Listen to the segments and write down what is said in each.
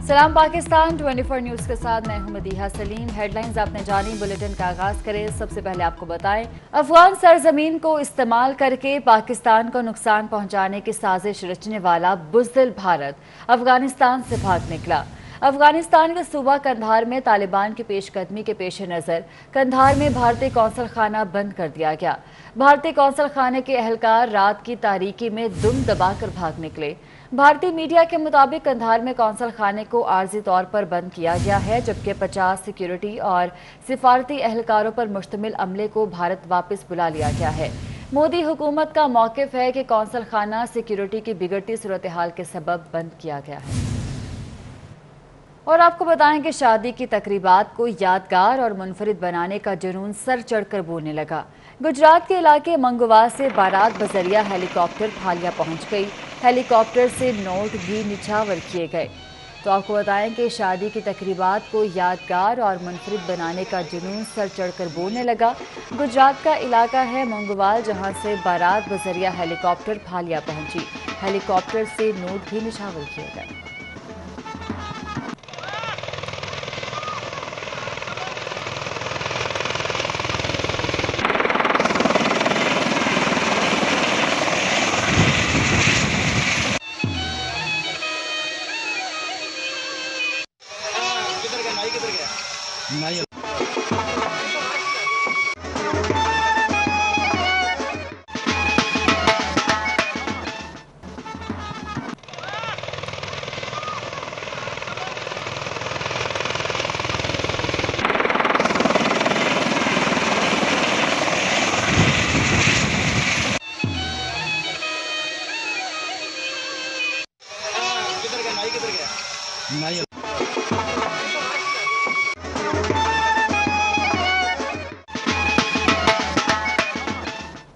सलाम पाकिस्तान 24 न्यूज़ के साथ मैं हूं मदीहा सलीम। हेडलाइंस आपने जानी, बुलेटिन का आगाज करें। सबसे पहले आपको बताएं, अफगान सरजमीन को इस्तेमाल करके पाकिस्तान को नुकसान पहुंचाने की साजिश रचने वाला बुज़दिल भारत अफगानिस्तान से भाग निकला। अफगानिस्तान के सूबा कंधार में तालिबान की पेशकदमी के पेश नज़र कंधार में भारतीय कौंसल खाना बंद कर दिया गया। भारतीय कौंसल खाने के एहलकार रात की तारीकी में दुम दबाकर भाग निकले। भारतीय मीडिया के मुताबिक कंधार में कौंसल खाने को आर्जी तौर पर बंद किया गया है, जबकि 50 सिक्योरिटी और सिफारती एहलकारों पर मुश्तमिल अमले को भारत वापस बुला लिया गया है। मोदी हुकूमत का मौक़िफ़ है कि कौंसल खाना सिक्योरिटी की बिगड़ती सूरत हाल के सबब बंद किया गया है। और आपको बताएं कि शादी की तकरीबात को यादगार और मुनफरिद बनाने का जुनून सर चढ़कर बोलने लगा। गुजरात के इलाके मंगवा से बारात बजरिया हेलीकॉप्टर थालिया पहुंच गई। हेलीकॉप्टर से नोट भी निछावर किए गए। तो आपको बताएं कि शादी की तकरीबात को यादगार और मुनफरिद बनाने का जुनून सर चढ़कर बोलने लगा। गुजरात का इलाका है मंगवाल, जहां से बारात बजरिया हेलीकॉप्टर थालिया पहुंची। हेलीकॉप्टर से नोट भी निछावर किए गए।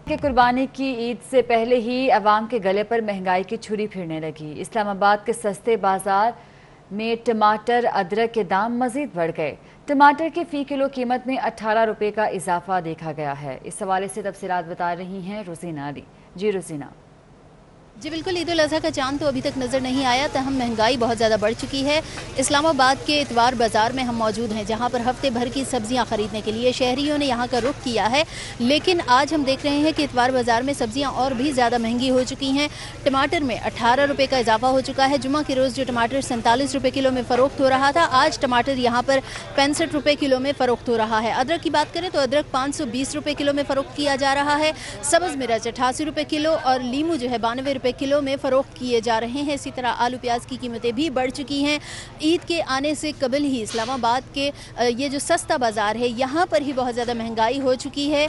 कि कुर्बानी की ईद से पहले ही अवाम के गले पर महंगाई की छुरी फिरने लगी। इस्लामाबाद के सस्ते बाजार में टमाटर अदरक के दाम मजीद बढ़ गए। टमाटर की फ़ी किलो कीमत में 18 रुपये का इजाफा देखा गया है। इस हवाले से तफसीलात बता रही हैं रोजीना अली। जी रोजीना। जी बिल्कुल, ईद उल अज़हा का चांद तो अभी तक नज़र नहीं आया, तहम महंगाई बहुत ज़्यादा बढ़ चुकी है। इस्लामाबाद के इतवार बाज़ार में हम मौजूद हैं, जहां पर हफ्ते भर की सब्जियां खरीदने के लिए शहरियों ने यहां का रुख किया है। लेकिन आज हम देख रहे हैं कि इतवार बाज़ार में सब्जियां और भी ज़्यादा महंगी हो चुकी हैं। टमाटर में 18 रुपये का इजाफा हो चुका है। जुमा के रोज़ जो टमाटर 47 रुपये किलो में फ़रोख्त हो रहा था, आज टमाटर यहाँ पर 65 रुपये किलो में फ़रोख्त हो रहा है। अदरक की बात करें तो अदरक 520 रुपये किलो में फ़रोख्त किया जा रहा है। सब्ज़ मिर्च 88 रुपये किलो और लीमू जो है 92 रुपये किलो में फ़रोख्त किए जा रहे हैं। इसी तरह आलू प्याज की कीमतें भी बढ़ चुकी हैं। ईद के आने से कबल ही इस्लामाबाद के ये जो सस्ता बाज़ार है, यहाँ पर ही बहुत ज़्यादा महंगाई हो चुकी है।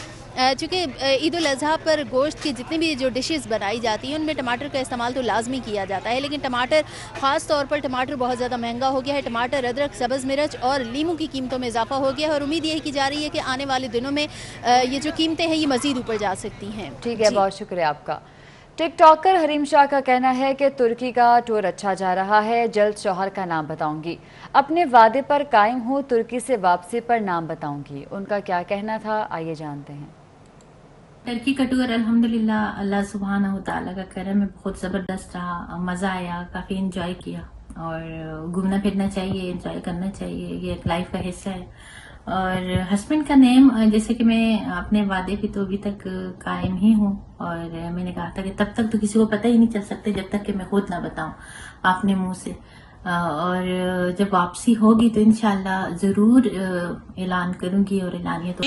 चूँकि ईद उल अज़हा पर गोश्त की जितनी भी जो डिशेस बनाई जाती हैं, उनमें टमाटर का इस्तेमाल तो लाजमी किया जाता है, लेकिन टमाटर ख़ास तौर पर टमाटर बहुत ज़्यादा महंगा हो गया है। टमाटर, अदरक, सब्ज़ मिर्च और लीमू की कीमतों में इजाफा हो गया है और उम्मीद यही की जा रही है कि आने वाले दिनों में ये जो कीमतें हैं ये मज़ीद ऊपर जा सकती हैं। ठीक है, बहुत शुक्रिया आपका। टिकटॉकर हरीम शाह का कहना है कि तुर्की का टूर अच्छा जा रहा है, जल्द शौहर का नाम बताऊंगी। अपने वादे पर कायम हूँ, तुर्की से वापसी पर नाम बताऊंगी। उनका क्या कहना था, आइए जानते हैं। टर्की का टूर अल्हम्दुलिल्लाह अल्लाह सुब्हानहू व तआला का करम है, बहुत ज़बरदस्त रहा, मज़ा आया, काफ़ी इंजॉय किया। और घूमना फिरना चाहिए, इंजॉय करना चाहिए, ये एक लाइफ का हिस्सा है। और हस्बैंड का नेम, जैसे कि मैं अपने वादे पे तो अभी तक कायम ही हूँ, और मैंने कहा था कि तब तक तो किसी को पता ही नहीं चल सकता जब तक कि मैं खुद ना बताऊं अपने मुंह से। और जब वापसी होगी तो इंशाल्लाह जरूर ऐलान करूंगी। और ऐलानिया तो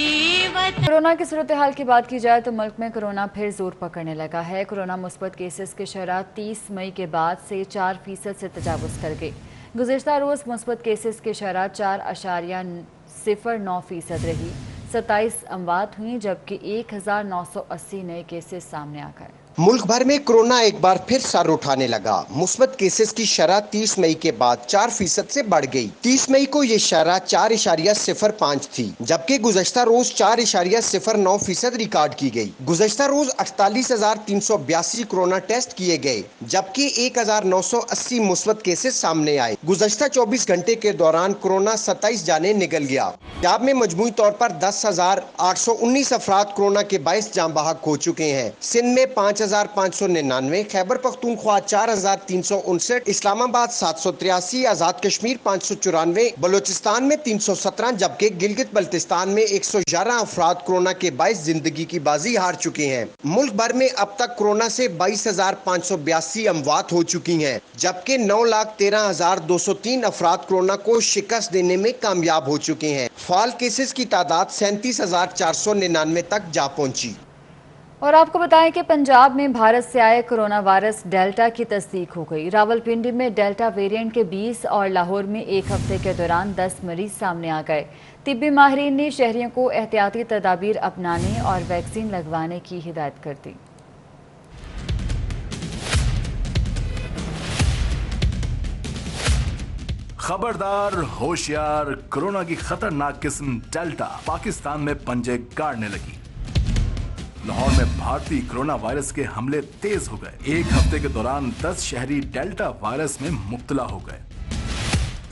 कोरोना की सूरत हाल की बात की जाए तो मुल्क में कोरोना फिर जोर पकड़ने लगा है। कोरोना मुस्बत केसेस की शरह 30 मई के बाद से 4% से तजावुज कर गई। गुज़िश्ता रोज़ मुस्बत केसेस की शरह 4.09% रही। 27 अमवात हुई, जबकि 1980 नए केसेस सामने आ गए। मुल्क भर में कोरोना एक बार फिर सर उठाने लगा। मुस्बत केसेस की शरह 30 मई के बाद 4% से बढ़ गई। 30 मई को ये शरह 4.05 थी, जबकि गुज़श्ता रोज 4.09% रिकॉर्ड की गई। गुज़श्ता रोज 48,382 कोरोना टेस्ट किए गए, जबकि 1,980 मुस्बत केसेस सामने आए। गुज़श्ता 24 घंटे के दौरान कोरोना 27 जाने निकल गया। पंजाब में मजमूई तौर पर 10,819 अफराद कोरोना के बाइस जाँ बहक हो चुके हैं। सिंध में 5 5,599, खैबर पख्तूनख्वा 4,359, इस्लामाबाद 783, आजाद कश्मीर 594, बलोचिस्तान में 317, जबकि गिलगित बल्तिस्तान में 111 अफराद कोरोना के बाइस जिंदगी की बाजी हार चुके हैं। मुल्क भर में अब तक कोरोना से 22,582 अमवात हो चुकी हैं, जबकि 9,13,203 अफराद कोरोना को शिकस्त देने में कामयाब हो चुके हैं। फाल केसेस की तादाद 37,499 तक जा पहुंची। और आपको बताएं कि पंजाब में भारत से आए कोरोना वायरस डेल्टा की तस्दीक हो गई। रावलपिंडी में डेल्टा वेरिएंट के 20 और लाहौर में एक हफ्ते के दौरान 10 मरीज सामने आ गए। तिब्बी माहिरीन ने शहरियों को एहतियाती तदाबीर अपनाने और वैक्सीन लगवाने की हिदायत कर दी। खबरदार, होशियार, कोरोना की खतरनाक किस्म डेल्टा पाकिस्तान में पंजे गाड़ने लगी। लाहौर में भारतीय कोरोना वायरस के हमले तेज हो गए। एक हफ्ते के दौरान 10 शहरी डेल्टा वायरस में मुब्तला हो गए।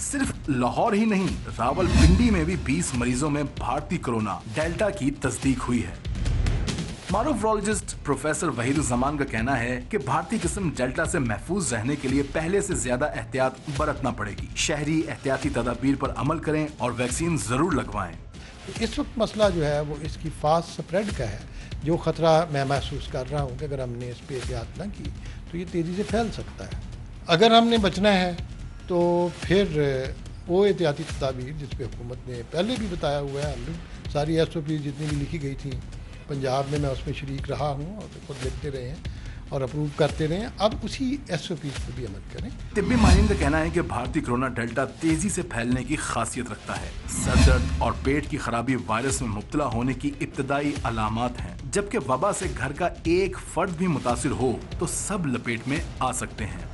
सिर्फ लाहौर ही नहीं, रावलपिंडी में भी 20 मरीजों में भारतीय कोरोना डेल्टा की तस्दीक हुई है। मारूफ वायरोलॉजिस्ट प्रोफेसर वहीदुज़्ज़मान का कहना है कि भारतीय किस्म डेल्टा से महफूज रहने के लिए पहले से ज्यादा एहतियात बरतना पड़ेगी। शहरी एहतियाती तदाबीर पर अमल करें और वैक्सीन जरूर लगवाएं। इस वक्त मसला जो है वो इसकी फास्ट स्प्रेड का है। जो ख़तरा मैं महसूस कर रहा हूँ कि अगर हमने इस पर एहतियात ना की तो ये तेज़ी से फैल सकता है। अगर हमने बचना है तो फिर वो एहतियाती तदाबीर जिस पे हुकूमत ने पहले भी बताया हुआ है, हम सारी SOP जितनी भी लिखी गई थी पंजाब में, मैं उसमें शरीक रहा हूँ और खुद लिखते रहे हैं और अप्रूव करते रहे हैं। अब उसी SOP पर भी अमल करें। तिब्बी माहिरीन का कहना है कि भारतीय कोरोना डेल्टा तेजी से फैलने की खासियत रखता है। सर दर्द और पेट की खराबी वायरस में मुब्तला होने की इब्तदाई अलामात हैं, जबकि वबा से घर का एक फर्द भी मुतासिर हो तो सब लपेट में आ सकते हैं।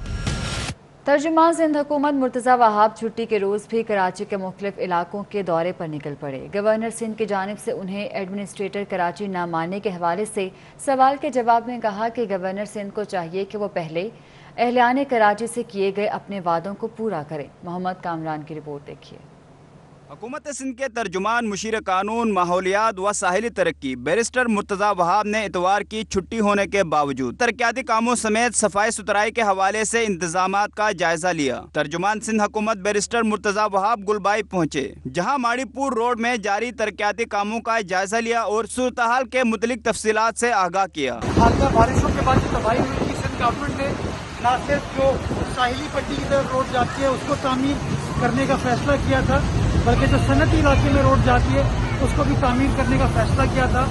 तर्जुमान सिंध हुकूमत मुर्तज़ा वहाब छुट्टी के रोज़ भी कराची के मुख्तलिफ इलाकों के दौरे पर निकल पड़े। गवर्नर सिंध की जानिब से उन्हें एडमिनिस्ट्रेटर कराची न मानने के हवाले से सवाल के जवाब में कहा कि गवर्नर सिंध को चाहिए कि वो पहले अहलियान कराची से किए गए अपने वादों को पूरा करें। मोहम्मद कामरान की रिपोर्ट देखिए। हुकूमत सिंध के तर्जुमान मुशीर कानून, माहौलियात व साहिली तरक्की बैरिस्टर मुर्तज़ा वहाब ने इतवार की छुट्टी होने के बावजूद तरक्याती कामों समेत सफाई सुथराई के हवाले से इंतजामात का जायजा लिया। तर्जुमान सिंध हुकूमत बैरिस्टर मुर्तज़ा वहाब गुलबाई पहुँचे, जहाँ माड़ीपुर रोड में जारी तरक्याती कामों का जायजा लिया और सूरतहाल के मुतलिक तफसीलात से आगाह किया। बारिशों के बाद जो तबाही हुई थी, सिंध गवर्नमेंट ने न सिर्फ जो साहिली पट्टी की तरफ रोड जाती है उसको तामीर करने का फैसला किया था, बल्कि जो सनती इलाके में रोड जाती है उसको भी तामीर करने का फैसला किया था।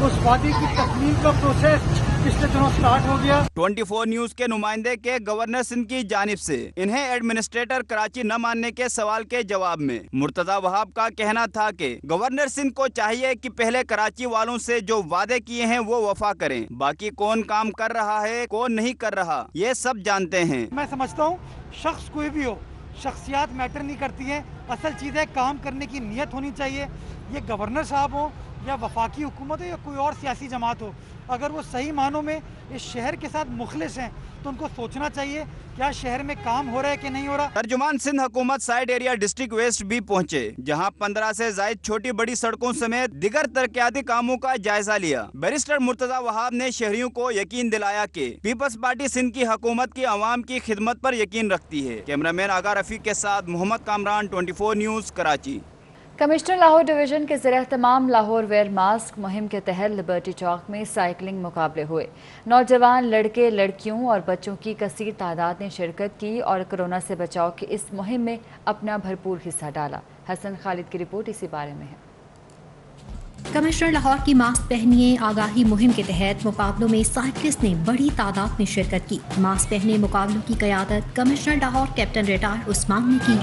उस वादे की तकमील का प्रोसेस पिछले दिनों स्टार्ट हो गया। 24 न्यूज के नुमाइंदे के गवर्नर सिंध की जानिब से इन्हें एडमिनिस्ट्रेटर कराची न मानने के सवाल के जवाब में मुर्तज़ा वहाब का कहना था कि गवर्नर सिंध को चाहिए कि पहले कराची वालों से जो वादे किए हैं वो वफा करें, बाकी कौन काम कर रहा है कौन नहीं कर रहा ये सब जानते हैं। मैं समझता हूँ शख्स कोई भी हो, शख्सियात मैटर नहीं करती है, असल चीज़ है काम करने की नीयत होनी चाहिए। ये गवर्नर साहब हो या वफाकी हुकूमत हो या कोई और सियासी जमात हो, अगर वो सही मानों में इस शहर के साथ मुखलिस हैं तो उनको सोचना चाहिए क्या शहर में काम हो रहा है कि नहीं हो रहा। तर्जुमान सिंध हुकूमत साइड एरिया डिस्ट्रिक्ट वेस्ट भी पहुंचे, जहां 15 से जायद छोटी बड़ी सड़कों समेत दिगर तरक्याती कामों का जायजा लिया। बैरिस्टर मुर्तज़ा वहाब ने शहरियों को यकीन दिलाया कि पीपल्स पार्टी सिंध की हुकूमत की आवाम की खिदमत पर यकीन रखती है। कैमरामैन आगा रफीक के साथ Mohammad Kamran, 24 news Karachi. Commissioner Lahore division के ज़ेर-ए-एहतमाम लाहौर वेयर मास्क मुहिम के तहत लिबर्टी चौक में साइकिलिंग मुकाबले हुए। नौजवान लड़के, लड़कियों और बच्चों की कसीर तादाद ने शिरकत की और कोरोना से बचाव की इस मुहिम में अपना भरपूर हिस्सा डाला। हसन खालिद की रिपोर्ट इसी बारे में है। कमिश्नर लाहौर की मास्क पहनिए आगाही मुहिम के तहत मुकाबलों में साइकिलिस्ट ने बड़ी तादाद में शिरकत की। मास्क पहने मुकाबलों की क़यादत commissioner Lahore captain retired Usman ने की।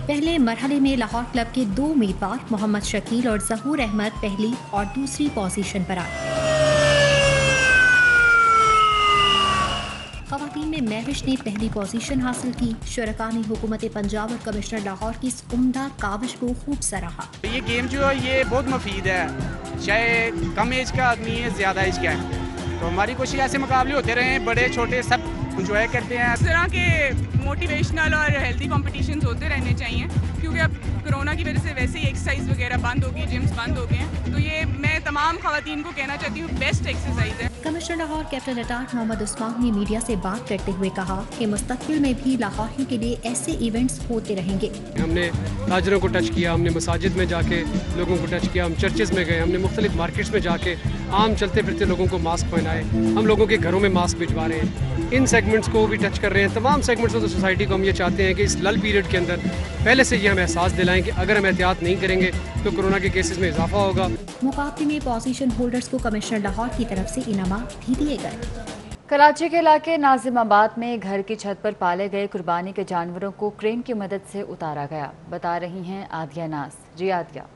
पहले मरहले में लाहौर क्लब के 2 उम्मीदवार मोहम्मद शकील और ज़हूर अहमद पहली और दूसरी पोजीशन पर आए। ख़वातीन में महविश ने पहली पोजीशन हासिल की। शुरका ने हुकूमत पंजाब और कमिश्नर लाहौर की इस उम्दा काविश को खूब सराहा। ये गेम जो है ये बहुत मुफीद है, चाहे कम एज का आदमी है ज़्यादा एज का है, तो हमारी कोशिश ऐसे मुकाबले होते रहे, बड़े छोटे सब इंजॉय करते हैं। इस तरह के मोटिवेशनल और हेल्दी कॉम्पिटिशन्स होते रहने चाहिए, क्योंकि अब कोरोना की वजह से वैसे ही एक्सरसाइज वगैरह बंद हो गई, जिम्स बंद हो गए हैं, तो ये मैं तमाम खवातीन को कहना चाहती हूँ बेस्ट एक्सरसाइज है। कमिश्नर लाहौर कैप्टन अटाक मोहम्मद उस्मान ने मीडिया से बात करते हुए कहा कि मुस्तकबिल में भी लाहौरियों के लिए ऐसे इवेंट्स होते रहेंगे। हमने ताजरों को टच किया, हमने मसाजिद में जाके लोगों को टच किया, हम चर्चेज में गए, हमने मुख्तलिफ मार्केट्स में जाके आम चलते फिरते लोगों को मास्क पहनाए, हम लोगों के घरों में मास्क भिजवा रहे हैं, इन सेगमेंट्स को भी टच कर रहे हैं। तमाम सेगमेंट्स ऑफ द सोसाइटी को हम ये चाहते हैं कि इस लल पीरियड के अंदर पहले से ये हम एहसास दिलाएं कि अगर हम एहतियात नहीं करेंगे तो कोरोना के केसेस में इजाफा होगा। मुकाबले में पोजीशन होल्डर्स को कमिश्नर लाहौर की तरफ से इनामात भी दिए गए। कराची के इलाके नाजिमाबाद में घर की छत पर पाले गए कुर्बानी के जानवरों को क्रेन की मदद से उतारा गया, बता रही हैं आदिया नास। जी आदिया।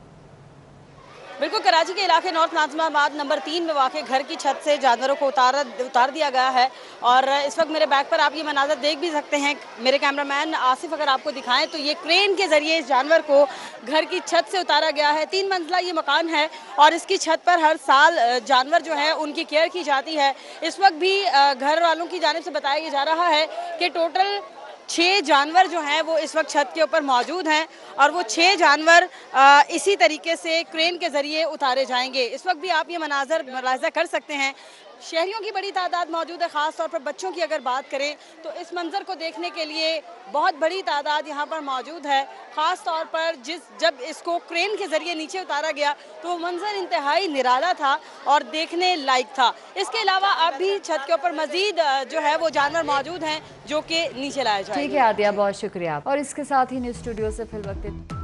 बिल्कुल, कराची के इलाके नॉर्थ नाजिमाबाद नंबर 3 में वाक़ घर की छत से जानवरों को उतार दिया गया है और इस वक्त मेरे बैक पर आप ये मनाज़र देख भी सकते हैं। मेरे कैमरामैन आसिफ अगर आपको दिखाएं तो ये क्रेन के ज़रिए इस जानवर को घर की छत से उतारा गया है। 3 मंजिला ये मकान है और इसकी छत पर हर साल जानवर जो है उनकी केयर की जाती है। इस वक्त भी घर वालों की जानिब से बताया जा रहा है कि टोटल 6 जानवर जो हैं वो इस वक्त छत के ऊपर मौजूद हैं और वो 6 जानवर इसी तरीके से क्रेन के ज़रिए उतारे जाएंगे। इस वक्त भी आप ये मनाज़र मुलाहिज़ा कर सकते हैं। शहरियों की बड़ी तादाद मौजूद है, ख़ास तौर पर बच्चों की अगर बात करें तो इस मंज़र को देखने के लिए बहुत बड़ी तादाद यहाँ पर मौजूद है। ख़ास तौर पर जब इसको क्रेन के ज़रिए नीचे उतारा गया तो वो मंज़र इंतहाई निराला था और देखने लायक था। इसके अलावा अब भी छत के ऊपर मज़ीद जो है वो जानवर मौजूद हैं जो कि नीचे लाए जाएंगे। ठीक है आदिया, बहुत शुक्रिया। और इसके साथ ही न्यूज़ स्टूडियो से फिल वक्त